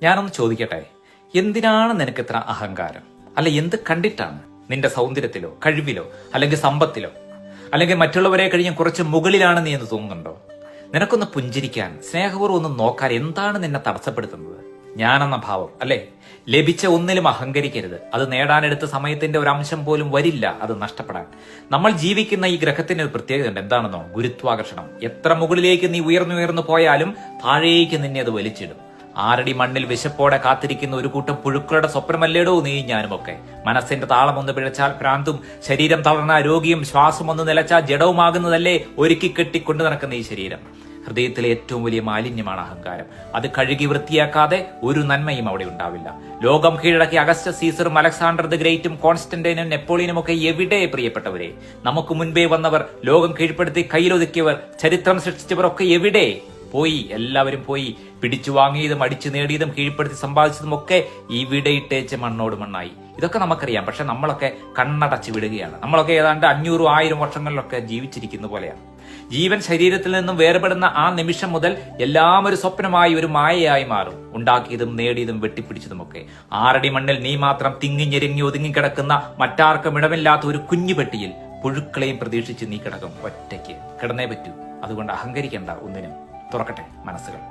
ഞാനൊന്ന് ചോദിക്കട്ടെ, എന്തിനാണ് നിനക്ക് ഇത്ര അഹങ്കാരം? അല്ല, എന്ത് കണ്ടിട്ടാണ്? നിന്റെ സൗന്ദര്യത്തിലോ, കഴിവിലോ, അല്ലെങ്കിൽ സമ്പത്തിലോ, അല്ലെങ്കിൽ മറ്റുള്ളവരെ കഴിഞ്ഞ് കുറച്ച് മുകളിലാണ് നീ എന്ന് തോന്നുന്നുണ്ടോ? നിനക്കൊന്ന് പുഞ്ചിരിക്കാൻ, സ്നേഹപൂർവ്വം ഒന്ന് നോക്കാൻ എന്താണ് നിന്നെ തടസ്സപ്പെടുത്തുന്നത്? ഞാനെന്ന ഭാവം അല്ലേ? ലഭിച്ച ഒന്നിലും അഹങ്കരിക്കരുത്. അത് നേടാനെടുത്ത സമയത്തിന്റെ ഒരു അംശം പോലും വരില്ല അത് നഷ്ടപ്പെടാൻ. നമ്മൾ ജീവിക്കുന്ന ഈ ഗ്രഹത്തിന് ഒരു പ്രത്യേകത ഉണ്ട്. എന്താണെന്നോ? ഗുരുത്വാകർഷണം. എത്ര മുകളിലേക്ക് നീ ഉയർന്നു പോയാലും താഴേക്ക് നിന്നെ അത് വലിച്ചിടും. 6 അടി മണ്ണിൽ വിശപ്പോടെ കാത്തിരിക്കുന്ന ഒരു കൂട്ടം പുഴുക്കളുടെ സ്വപ്നമല്ലേടോ നീ ഞാനുമൊക്കെ. മനസ്സിന്റെ താളം ഒന്ന് പിഴച്ചാൽ ഭ്രാന്തും, ശരീരം തളർന്ന രോഗിയും, ശ്വാസം ഒന്ന് നിലച്ചാൽ ജഡവുമാകുന്നതല്ലേ ഒരുക്കി കെട്ടിക്കൊണ്ടു നടക്കുന്ന ഈ ശരീരം. ഹൃദയത്തിലെ ഏറ്റവും വലിയ മാലിന്യമാണ് അഹങ്കാരം. അത് കഴുകി വൃത്തിയാക്കാതെ ഒരു നന്മയും അവിടെ ഉണ്ടാവില്ല. ലോകം കീഴടക്കിയ അഗസ്റ്റസ് സീസറും അലക്സാണ്ടർ ദി ഗ്രേറ്റും കോൺസ്റ്റന്റൈനും നെപ്പോളിയനും ഒക്കെ എവിടെ പ്രിയപ്പെട്ടവരെ? നമുക്ക് മുൻപേ വന്നവർ, ലോകം കീഴ്പ്പെടുത്തി കയ്യിലൊതുക്കിയവർ, ചരിത്രം സൃഷ്ടിച്ചവർ ഒക്കെ എവിടെ പോയി? എല്ലാവരും പോയി. പിടിച്ചു വാങ്ങിയതും അടിച്ചു നേടിയതും കീഴ്പ്പെടുത്തി സമ്പാദിച്ചതും ഒക്കെ ഇവിടെ ഇട്ടേച്ച് മണ്ണോട് മണ്ണായി. ഇതൊക്കെ നമുക്കറിയാം. പക്ഷെ നമ്മളൊക്കെ കണ്ണടച്ച് വിടുകയാണ്. നമ്മളൊക്കെ ഏതാണ്ട് 500-1000 വർഷങ്ങളിലൊക്കെ ജീവിച്ചിരിക്കുന്ന പോലെയാണ്. ജീവൻ ശരീരത്തിൽ നിന്നും വേർപെടുന്ന ആ നിമിഷം മുതൽ എല്ലാം ഒരു സ്വപ്നമായി, ഒരു മായയായി മാറും. ഉണ്ടാക്കിയതും നേടിയതും വെട്ടിപ്പിടിച്ചതുമൊക്കെ. 6 അടി മണ്ണിൽ നീ മാത്രം തിങ്ങിഞ്ഞെരിഞ്ഞി ഒതുങ്ങിക്കിടക്കുന്ന, മറ്റാർക്കും ഇടമില്ലാത്ത ഒരു കുഞ്ഞു പെട്ടിയിൽ പുഴുക്കളെയും പ്രതീക്ഷിച്ച് നീ കിടക്കും. ഒറ്റയ്ക്ക് കിടന്നേ പറ്റൂ. അതുകൊണ്ട് അഹങ്കരിക്കേണ്ട ഒന്നിനും. തുറക്കട്ടെ മനസ്സുകൾ.